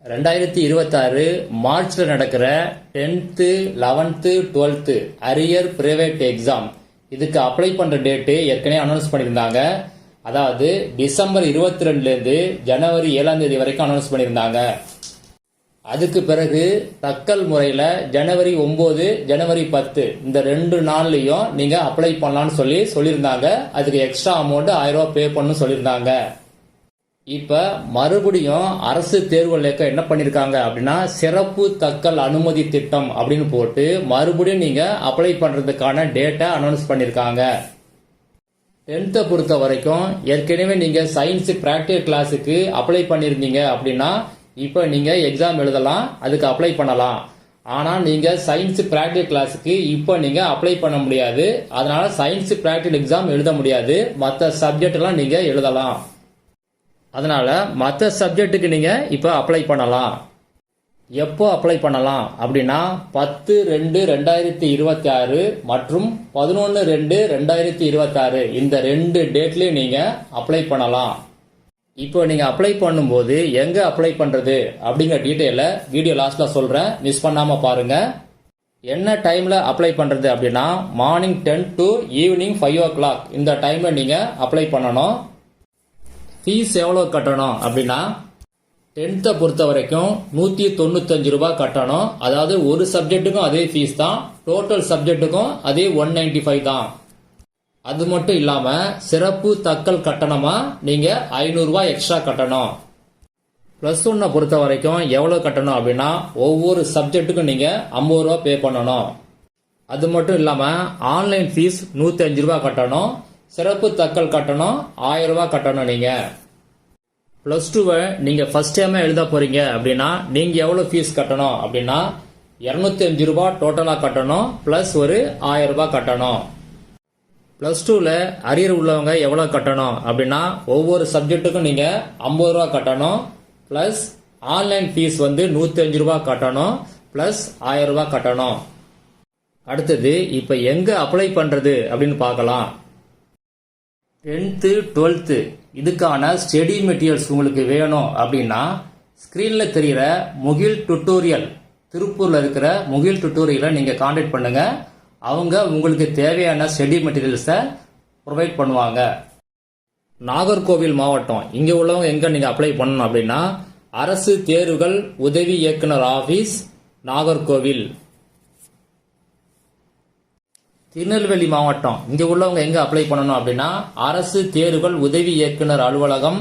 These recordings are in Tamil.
2026 மார்ச்ல நடக்கிற 10th 11th 12th arrear private exam இதுக்கு அப்ளை பண்ற டேட்டு ஏற்கனவே அனௌன்ஸ் பண்ணியிருந்தாங்க. அதாவது டிசம்பர் 22ல இருந்து ஜனவரி 7ஆம் தேதி வரைக்கும் அனௌன்ஸ் பண்ணியிருந்தாங்க. அதுக்கு பிறகு தக்கல் முறையில் ஜனவரி 9 ஜனவரி 10 இந்த 2 நாள்லையும் நீங்க அப்ளை பண்ணலாம்னு சொல்லியிருந்தாங்க. அதுக்கு எக்ஸ்ட்ரா அமௌண்ட் 1000 ரூபாய் பே பண்ணு சொல்லியிருந்தாங்க. இப்ப மறுபடியும் அரசு தேர்வுகள் இயக்கம் என்ன பண்ணிருக்காங்க அப்படின்னா சிறப்பு தக்கல் அனுமதி திட்டம் அப்படின்னு போட்டு மறுபடியும் நீங்க அப்ளை பண்றதுக்கான டேட்டை அனௌன்ஸ் பண்ணிருக்காங்க. 10th பொறுத்த வரைக்கும் ஏற்கனவே நீங்க சயின்ஸ் பிராக்டிகல் கிளாஸுக்கு அப்ளை பண்ணிருந்தீங்க அப்படின்னா இப்ப நீங்க எக்ஸாம் எழுதலாம், அதுக்கு அப்ளை பண்ணலாம். ஆனா நீங்க சயின்ஸ் பிராக்டிகல் கிளாஸுக்கு இப்ப நீங்க அப்ளை பண்ண முடியாது. அதனால சயின்ஸ் பிராக்டிகல் எக்ஸாம் எழுத முடியாது. மற்ற சப்ஜெக்ட் எல்லாம் நீங்க எழுதலாம். அதனால மற்ற சப்ஜெக்ட்டுக்கு நீங்க இப்ப அப்ளை பண்ணலாம். எப்போ அப்ளை பண்ணலாம் அப்படின்னா 10/2/2026 மற்றும் 11/2/2026 இந்த 2 டேட்லயும் நீங்க அப்ளை பண்ணலாம். இப்போ நீங்க அப்ளை பண்ணும்போது எங்க அப்ளை பண்றது அப்படிங்கிற டீட்டெயில வீடியோ லாஸ்ட்ல சொல்றேன், மிஸ் பண்ணாம பாருங்க. என்ன டைம்ல அப்ளை பண்றது அப்படின்னா மார்னிங் 10 to ஈவினிங் 5 o'clock இந்த டைம்ல நீங்க அப்ளை பண்ணணும். ஃபீஸ் எவ்வளவு கட்டணும் அப்படின்னா 10th பொறுத்த வரைக்கும் 195 ரூபாய் கட்டணும். அதாவது ஒரு சப்ஜெக்ட்டுக்கும் அதே ஃபீஸ் தான், டோட்டல் சப்ஜெக்ட்டுக்கும் அதே 195 தான். அது மட்டும் இல்லாம சிறப்பு தக்கல் கட்டணமா நீங்க 500 ரூபாய் எக்ஸ்ட்ரா கட்டணும். பிளஸ் 1 பொறுத்த வரைக்கும் எவ்வளவு கட்டணும் அப்படின்னா ஒவ்வொரு சப்ஜெக்ட்டுக்கும் நீங்க 50 ரூபாய் பே பண்ணணும். அது மட்டும் இல்லாம ஆன்லைன் ஃபீஸ் 105 ரூபாய் கட்டணும். சிறப்பு தக்கல் கட்டணம் 1000 ரூபாய் கட்டணும். நீங்க பிளஸ் 2 நீங்க ஃபர்ஸ்ட் டைம் எழுத போறீங்க அப்படின்னா நீங்க எவ்வளவு ஃபீஸ் கட்டணும் அப்படின்னா 205 ரூபாய் டோட்டலா கட்டணும், பிளஸ் ஒரு 1000 ரூபாய் கட்டணும். பிளஸ் 2ல அரியர் உள்ளவங்க எவ்வளவு கட்டணும் அப்படின்னா ஒவ்வொரு சப்ஜெக்ட்டுக்கும் நீங்க 50 ரூபாய் கட்டணும், பிளஸ் ஆன்லைன் ஃபீஸ் 105 ரூபாய் கட்டணும், பிளஸ் 1000 ரூபாய் கட்டணும். அடுத்தது இப்ப எங்க அப்ளை பண்றது அப்படின்னு பார்க்கலாம். 10th 12th இதுக்கான ஸ்டடி மெட்டீரியல்ஸ் உங்களுக்கு வேணும் அப்படின்னா ஸ்கிரீன்ல தெரிகிற முகில் டுட்டோரியல், திருப்பூர்ல இருக்கிற முகில் டுட்டோரியலை நீங்க கான்டாக்ட் பண்ணுங்க. அவங்க உங்களுக்கு தேவையான ஸ்டடி மெட்டீரியல்ஸை ப்ரொவைட் பண்ணுவாங்க. நாகர்கோவில் மாவட்டம் இங்க உள்ளவங்க எங்க நீங்க அப்ளை பண்ணணும் அப்படின்னா அரசு தேர்வுகள் உதவி இயக்குனர் ஆபீஸ் நாகர்கோவில். திருநெல்வேலி மாவட்டம் இங்க உள்ளவங்க எங்க அப்ளை பண்ணணும் அப்படின்னா அரசு தேர்வுகள் உதவி இயக்குனர் அலுவலகம்,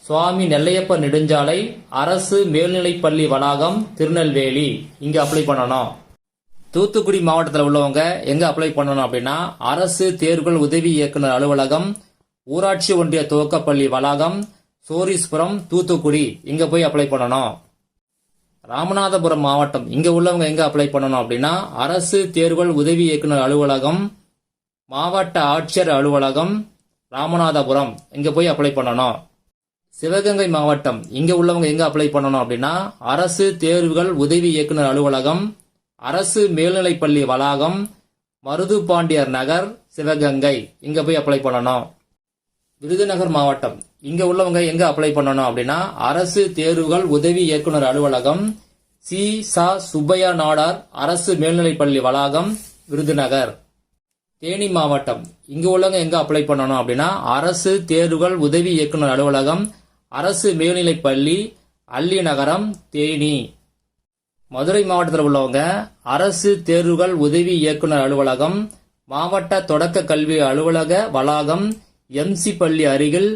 சுவாமி நெல்லையப்ப நெடுஞ்சாலை, அரசு மேல்நிலைப்பள்ளி வளாகம், திருநெல்வேலி இங்க அப்ளை பண்ணணும். தூத்துக்குடி மாவட்டத்தில் உள்ளவங்க எங்க அப்ளை பண்ணணும் அப்படின்னா அரசு தேர்வுகள் உதவி இயக்குனர் அலுவலகம், ஊராட்சி ஒன்றிய துவக்கப்பள்ளி வளாகம், சோரீஸ்புரம், தூத்துக்குடி இங்க போய் அப்ளை பண்ணணும். ராமநாதபுரம் மாவட்டம் இங்க உள்ளவங்க எங்க அப்ளை பண்ணணும் அப்படின்னா அரசு தேர்வுகள் உதவி இயக்குனர் அலுவலகம், மாவட்ட ஆட்சியர் அலுவலகம், ராமநாதபுரம் இங்க போய் அப்ளை பண்ணணும். சிவகங்கை மாவட்டம் இங்க உள்ளவங்க எங்க அப்ளை பண்ணணும் அப்படின்னா அரசு தேர்வுகள் உதவி இயக்குனர் அலுவலகம், அரசு மேல்நிலைப்பள்ளி வளாகம், மருதுபாண்டியர் நகர், சிவகங்கை இங்க போய் அப்ளை பண்ணணும். விருதுநகர் மாவட்டம் இங்க உள்ளவங்க எங்க அப்ளை பண்ணணும் அப்படின்னா அரசு தேர்வுகள் உதவி இயக்குனர் அலுவலகம், சி சா சுப்பையா நாடார் அரசு மேல்நிலைப்பள்ளி வளாகம், விருதுநகர். தேனி மாவட்டம் இங்க உள்ளவங்க எங்க அப்ளை பண்ணணும் அப்படின்னா அரசு தேர்வுகள் உதவி இயக்குனர் அலுவலகம், அரசு மேல்நிலைப்பள்ளி, அல்லி நகரம், தேனி. மதுரை மாவட்டத்தில் உள்ளவங்க அரசு தேர்வுகள் உதவி இயக்குனர் அலுவலகம், மாவட்ட தொடக்க கல்வி அலுவலக வளாகம், எம்சி பள்ளி அருகில்,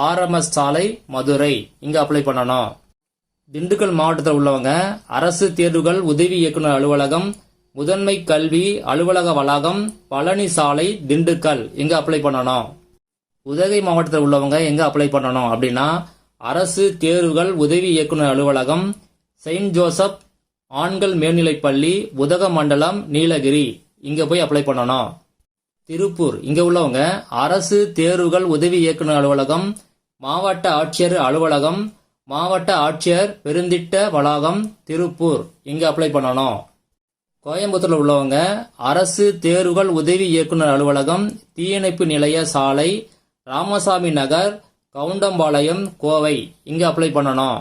ஆர்எம்எஸ் சாலை, மதுரை இங்க அப்ளை பண்ணணும். திண்டுக்கல் மாவட்டத்தில் உள்ளவங்க அரசு தேர்வுகள் உதவி இயக்குனர் அலுவலகம், முதன்மை கல்வி அலுவலக வளாகம், பழனி சாலை, திண்டுக்கல் இங்க அப்ளை பண்ணணும். உதகை மாவட்டத்தில் உள்ளவங்க எங்க அப்ளை பண்ணணும் அப்படின்னா அரசு தேர்வுகள் உதவி இயக்குனர் அலுவலகம், செயின்ட் ஜோசப் ஆண்கள் மேல்நிலைப்பள்ளி, உதகமண்டலம், நீலகிரி இங்க போய் அப்ளை பண்ணணும். திருப்பூர் இங்க உள்ளவங்க அரசு தேர்வுகள் உதவி இயக்குனர் அலுவலகம், மாவட்ட ஆட்சியர் அலுவலகம், மாவட்ட ஆட்சியர் பெருந்திட்ட வளாகம், திருப்பூர் இங்க அப்ளை பண்ணணும். கோயம்புத்தூர்ல உள்ளவங்க அரசு தேர்வுகள் உதவி இயக்குனர் அலுவலகம், தீயணைப்பு நிலைய சாலை, ராமசாமி நகர், கவுண்டம்பாளையம், கோவை இங்க அப்ளை பண்ணணும்.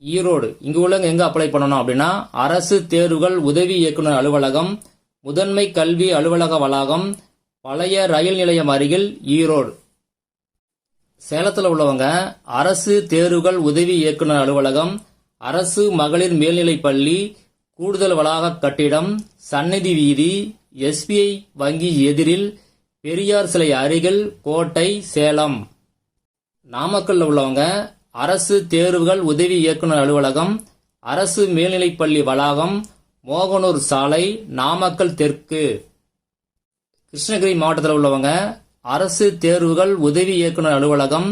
ஈரோடு இங்கு உள்ளவங்க எங்க அப்ளை பண்ணணும் அப்படின்னா அரசு தேர்வுகள் உதவி இயக்குனர் அலுவலகம், முதன்மை கல்வி அலுவலக வளாகம், பழைய ரயில் நிலையம் அருகில், ஈரோடு. சேலத்தில் உள்ளவங்க அரசு தேர்வுகள் உதவி இயக்குனர் அலுவலகம், அரசு மகளிர் மேல்நிலைப் பள்ளி, கூடுதல் வளாக கட்டிடம், சந்நிதி வீதி, SBI வங்கி எதிரில், பெரியார் சிலை அருகில், கோட்டை, சேலம். நாமக்கல்ல உள்ளவங்க அரசு தேர்வுகள் உதவி இயக்குனர் அலுவலகம், அரசு மேல்நிலைப் பள்ளி வளாகம், மோகனூர் சாலை, நாமக்கல் தெற்கு. கிருஷ்ணகிரி மாவட்டத்தில் உள்ளவங்க அரசு தேர்வுகள் உதவி இயக்குனர் அலுவலகம்,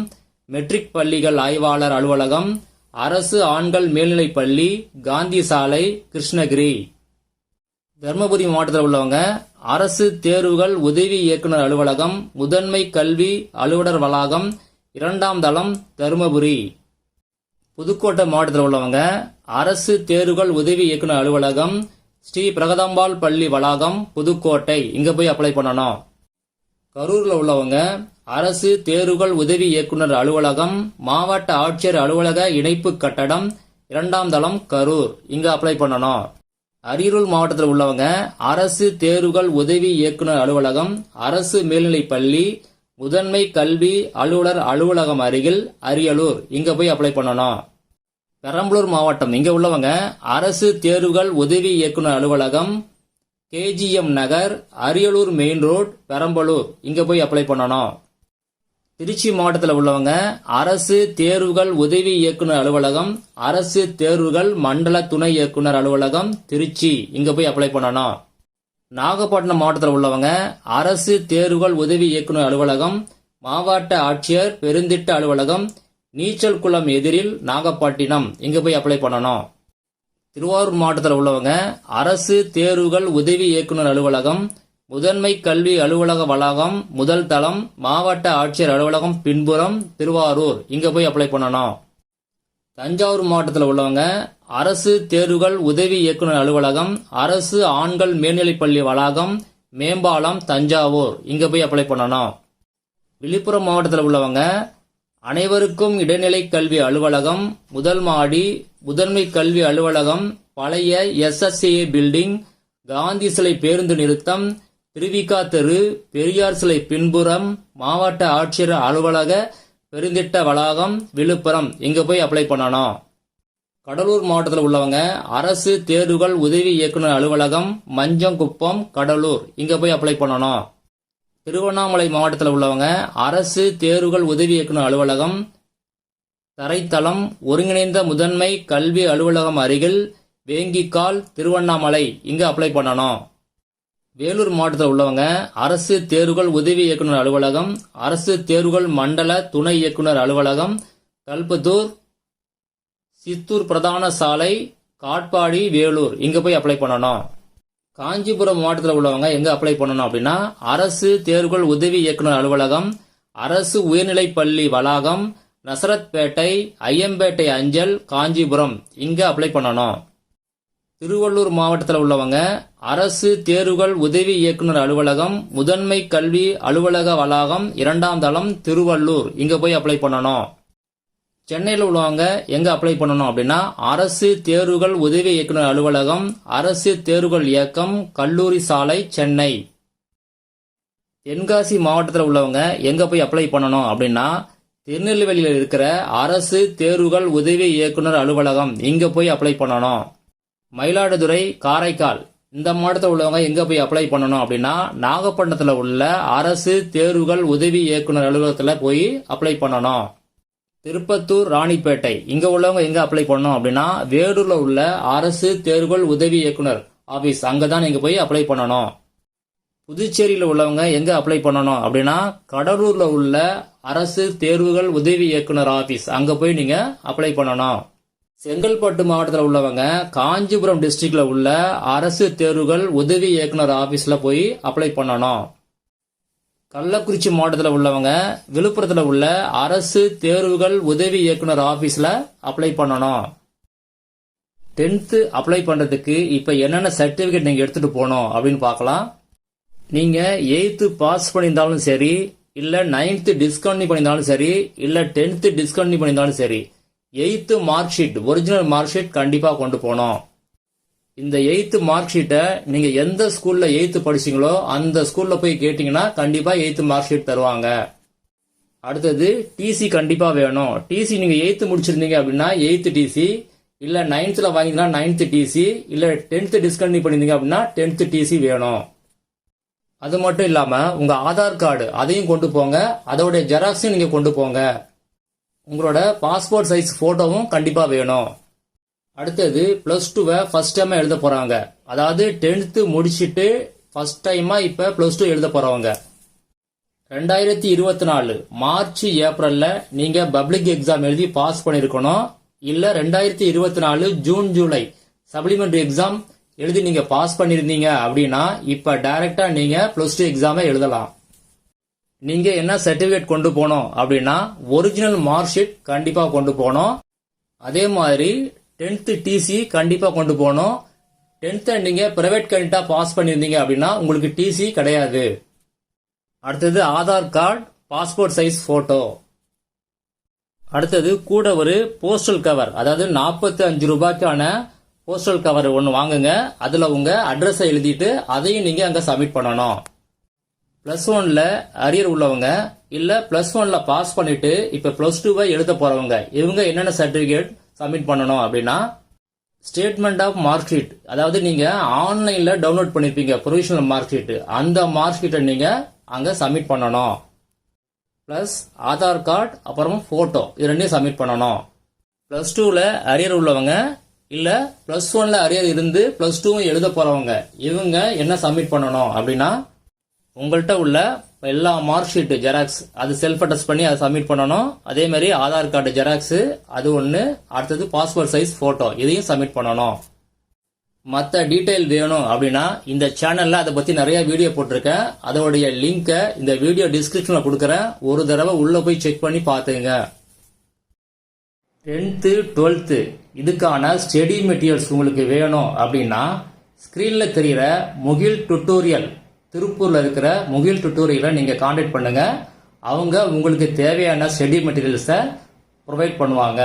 மெட்ரிக் பள்ளிகள் ஆய்வாளர் அலுவலகம், அரசு ஆண்கள் மேல்நிலைப் பள்ளி, காந்தி சாலை, கிருஷ்ணகிரி. தருமபுரி மாவட்டத்தில் உள்ளவங்க அரசு தேர்வுகள் உதவி இயக்குனர் அலுவலகம், முதன்மை கல்வி அலுவலர் வளாகம், 2ஆம் தளம், தருமபுரி. புதுக்கோட்டை மாவட்டத்தில் உள்ளவங்க அரசு தேர்வுகள் உதவி இயக்குனர் அலுவலகம், ஸ்ரீ பிரகதாம்பாள் பள்ளி வளாகம், புதுக்கோட்டை. இங்க போய் அப்ளை பண்ணணும். கரூர்ல உள்ளவங்க அரசு தேர்வுகள் உதவி இயக்குனர் அலுவலகம், மாவட்ட ஆட்சியர் அலுவலக இணைப்பு கட்டடம், 2ஆம் தளம், கரூர். இங்க அப்ளை பண்ணணும். அரியலூர் மாவட்டத்தில் உள்ளவங்க அரசு தேர்வுகள் உதவி இயக்குனர் அலுவலகம், அரசு மேல்நிலைப் பள்ளி, முதன்மை கல்வி அலுவலர் அலுவலகம் அருகில், அரியலூர். இங்க போய் அப்ளை பண்ணணும். பெரம்பலூர் மாவட்டம் இங்க உள்ளவங்க அரசு தேர்வுகள் உதவி இயக்குனர் அலுவலகம், KGM நகர், அரியலூர் மெயின் ரோட், பெரம்பலூர். இங்க போய் அப்ளை பண்ணணும். திருச்சி மாவட்டத்தில் உள்ளவங்க அரசு தேர்வுகள் உதவி இயக்குனர் அலுவலகம், அரசு தேர்வுகள் மண்டல துணை இயக்குனர் அலுவலகம், திருச்சி. இங்க போய் அப்ளை பண்ணணும். நாகப்பட்டினம் மாவட்டத்தில் உள்ளவங்க அரசு தேர்வுகள் உதவி இயக்குனர் அலுவலகம், மாவட்ட ஆட்சியர் பெருந்திட்ட அலுவலகம், நீச்சல் குளம் எதிரில், நாகப்பட்டினம். இங்க போய் அப்ளை பண்ணணும். திருவாரூர் மாவட்டத்தில் உள்ளவங்க அரசு தேர்வுகள் உதவி இயக்குனர் அலுவலகம், முதன்மை கல்வி அலுவலக வளாகம், முதல் தளம், மாவட்ட ஆட்சியர் அலுவலகம் பின்புறம், திருவாரூர். இங்க போய் அப்ளை பண்ணணும். தஞ்சாவூர் மாவட்டத்தில் உள்ளவங்க அரசு தேர்வுகள் உதவி இயக்குனர் அலுவலகம், அரசு ஆண்கள் மேல்நிலைப் பள்ளி வளாகம், மேம்பாலம், தஞ்சாவூர். இங்க போய் அப்ளை பண்ணணும். விழுப்புரம் மாவட்டத்தில் உள்ளவங்க அனைவருக்கும் இடைநிலை கல்வி அலுவலகம், முதல் மாடி, முதன்மை கல்வி அலுவலகம், பழைய SSA பில்டிங், காந்தி சிலை பேருந்து நிறுத்தம், திருவிகா தெரு, பெரியார் சிலை பின்புறம், மாவட்ட ஆட்சியர் அலுவலக பெருந்திட்ட வளாகம், விழுப்புரம். இங்க போய் அப்ளை பண்ணணும். கடலூர் மாவட்டத்தில் உள்ளவங்க அரசு தேர்வுகள் உதவி இயக்குனர் அலுவலகம், மஞ்சங்குப்பம், கடலூர். இங்க போய் அப்ளை பண்ணணும். திருவண்ணாமலை மாவட்டத்தில் உள்ளவங்க அரசு தேர்வுகள் உதவி இயக்குனர் அலுவலகம், தரைத்தளம், ஒருங்கிணைந்த முதன்மை கல்வி அலுவலகம் அருகில், வேங்கிக்கால், திருவண்ணாமலை. இங்க அப்ளை பண்ணணும். வேலூர் மாவட்டத்தில் உள்ளவங்க அரசு தேர்வுகள் உதவி இயக்குனர் அலுவலகம், அரசு தேர்வுகள் மண்டல துணை இயக்குனர் அலுவலகம், கல்பத்தூர், சித்தூர் பிரதான சாலை, காட்பாடி, வேலூர். இங்க போய் அப்ளை பண்ணணும். காஞ்சிபுரம் மாவட்டத்தில் உள்ளவங்க எங்க அப்ளை பண்ணணும் அப்படின்னா அரசு தேர்வுகள் உதவி இயக்குனர் அலுவலகம், அரசு உயர்நிலைப் பள்ளி வளாகம், நசரத்பேட்டை, ஐயம்பேட்டை அஞ்சல், காஞ்சிபுரம். இங்க அப்ளை பண்ணணும். திருவள்ளூர் மாவட்டத்தில் உள்ளவங்க அரசு தேர்வுகள் உதவி இயக்குனர் அலுவலகம், முதன்மை கல்வி அலுவலக வளாகம், 2ஆம் தளம், திருவள்ளூர். இங்க போய் அப்ளை பண்ணணும். சென்னையில் உள்ளவங்க எங்க அப்ளை பண்ணணும் அப்படின்னா அரசு தேர்வுகள் உதவி இயக்குனர் அலுவலகம், அரசு தேர்வுகள் இயக்கம், கல்லூரி சாலை, சென்னை. தென்காசி மாவட்டத்தில் உள்ளவங்க எங்க போய் அப்ளை பண்ணணும் அப்படின்னா திருநெல்வேலியில் இருக்கிற அரசு தேர்வுகள் உதவி இயக்குனர் அலுவலகம். இங்க போய் அப்ளை பண்ணணும். மயிலாடுதுறை, காரைக்கால் இந்த மாவட்டத்தில் உள்ளவங்க எங்க போய் அப்ளை பண்ணணும் அப்படின்னா நாகப்பட்டினத்தில் உள்ள அரசு தேர்வுகள் உதவி இயக்குனர் அலுவலகத்தில் போய் அப்ளை பண்ணணும். திருப்பத்தூர், ராணிப்பேட்டை இங்க உள்ளவங்க எங்க அப்ளை பண்ணணும் அப்படின்னா வேலூர்ல உள்ள அரசு தேர்வுகள் உதவி இயக்குனர் ஆபீஸ், அங்கதான் நீங்க போய் அப்ளை பண்ணணும். புதுச்சேரியில் உள்ளவங்க எங்க அப்ளை பண்ணணும் அப்படின்னா கடலூர்ல உள்ள அரசு தேர்வுகள் உதவி இயக்குனர் ஆபீஸ், அங்க போய் நீங்க அப்ளை பண்ணணும். செங்கல்பட்டு மாவட்டத்தில் உள்ளவங்க காஞ்சிபுரம் டிஸ்ட்ரிக்ட்ல உள்ள அரசு தேர்வுகள் உதவி இயக்குனர் ஆபீஸ்ல போய் அப்ளை பண்ணணும். கள்ளக்குறிச்சி மாவட்டத்தில் உள்ளவங்க விழுப்புரத்தில் உள்ள அரசு தேர்வுகள் உதவி இயக்குனர் ஆபீஸ்ல அப்ளை பண்ணணும். 10th அப்ளை பண்றதுக்கு இப்ப என்னென்ன சர்டிபிகேட் நீங்க எடுத்துட்டு போகணும் அப்படின்னு பார்க்கலாம். நீங்க 8th பாஸ் பண்ணியிருந்தாலும் சரி, இல்ல 9th டிஸ்கண்டினியூ பண்ணியிருந்தாலும் சரி, இல்ல 10th டிஸ்கண்டினியூ பண்ணியிருந்தாலும் சரி, 8th mark sheet, original mark sheet கண்டிப்பா கொண்டு போகணும். இந்த 8th மார்க் ஷீட்டை நீங்க எந்த ஸ்கூல்ல 8th படிச்சீங்களோ அந்த ஸ்கூல்ல போய் கேட்டீங்கன்னா கண்டிப்பா 8th மார்க் ஷீட் தருவாங்க. அடுத்தது டிசி கண்டிப்பா வேணும். டிசி நீங்க 8th முடிச்சிருந்தீங்க அப்படின்னா 8th டிசி, இல்ல 9th வாங்கினா 9th டிசி, இல்ல 10th டிஸ்கண்டினியூ பண்ணிருந்தீங்க அப்படின்னா 10th டிசி வேணும். அது மட்டும் இல்லாம உங்க ஆதார் கார்டு அதையும் கொண்டு போங்க, அதோட ஜெராக்ஸையும் நீங்க கொண்டு போங்க. உங்களோட பாஸ்போர்ட் சைஸ் போட்டோவும் கண்டிப்பா வேணும். அடுத்தது +2 ஃபர்ஸ்ட் டைமா எழுத போறாங்க, அதாவது 10th முடிச்சிட்டு ஃபர்ஸ்ட் டைமா இப்ப +2 எழுத போறவங்க. 2024 மார்ச் ஏப்ரல்ல நீங்க பப்ளிக் எக்ஸாம் எழுதி பாஸ் பண்ணிருக்கணும். இல்ல 2024 ஜூன் ஜூலை சப்ளிமெண்டரி எக்ஸாம் எழுதி நீங்க பாஸ் பண்ணிருந்தீங்க அப்படின்னா இப்ப டைரக்டா நீங்க +2 எக்ஸாமை எழுதலாம். நீங்க என்ன சர்டிபிகேட் கொண்டு போனோம் அப்படின்னா ஒரிஜினல் மார்க் ஷீட் கண்டிப்பா கொண்டு போனோம். அதே மாதிரி 10th டிசி கண்டிப்பா கொண்டு போகணும். 10th நீங்க பிரைவேட் கேண்டிடேட்டா பாஸ் பண்ணிருந்தீங்க அப்படின்னா உங்களுக்கு டிசி கிடையாது. அடுத்தது Aadhaar card, passport size photo. அடுத்தது கூட ஒரு போஸ்டல் கவர், அதாவது 45 ரூபாய்க்கான போஸ்டல் கவர் ஒன்று வாங்குங்க. அதுல உங்க அட்ரஸை எழுதிட்டு அதையும் நீங்க அங்க சப்மிட் பண்ணணும். +1ல அரியர் உள்ளவங்க, இல்ல +1ல பாஸ் பண்ணிட்டு இப்ப +2 எழுத போறவங்க, இவங்க என்னென்ன சர்டிபிகேட் சப்மிட் பண்ணணும் அப்படின்னா ஸ்டேட்மெண்ட் ஆஃப் மார்க் ஷீட், அதாவது நீங்க ஆன்லைன்ல டவுன்லோட் பண்ணிருப்பீங்க ப்ரொவிஷனல் மார்க் ஷீட், அந்த மார்க் ஷீட்டை நீங்க அங்க சப்மிட் பண்ணணும். பிளஸ் ஆதார் கார்டு அப்புறம் போட்டோ, இது ரெண்டையும் சப்மிட் பண்ணணும். +2ல அரியர் உள்ளவங்க, இல்ல +1ல அரியர் இருந்து +2 எழுத போறவங்க, இவங்க என்ன சப்மிட் பண்ணணும் அப்படின்னா உங்கள்கிட்ட உள்ள எல்லா மார்க் ஷீட் ஜெராக்ஸ் அது செல்ஃப் அட்டஸ்ட் பண்ணி அதை சப்மிட் பண்ணணும். அதே மாதிரி ஆதார் கார்டு ஜெராக்ஸ் அது ஒன்று, அடுத்தது பாஸ்போர்ட் சைஸ் போட்டோ இதையும் சப்மிட் பண்ணணும். மற்ற டீடைல் வேணும் அப்படின்னா இந்த சேனல்ல அதை பத்தி நிறைய வீடியோ போட்டிருக்கேன், அதோடைய லிங்கை இந்த வீடியோ டிஸ்கிரிப்ஷன்ல கொடுக்கறேன், ஒரு தடவை உள்ள போய் செக் பண்ணி பாத்துங்க. 10th 12th இதுக்கான ஸ்டடி மெட்டீரியல்ஸ் உங்களுக்கு வேணும் அப்படின்னா ஸ்கிரீன்ல தெரிகிற முகில் டுட்டோரியல், திருப்பூர்ல இருக்கிற முகில் டுட்டோரியலை நீங்க கான்டாக்ட் பண்ணுங்க. அவங்க உங்களுக்கு தேவையான ஸ்டடி மெட்டீரியல்ஸை ப்ரொவைட் பண்ணுவாங்க.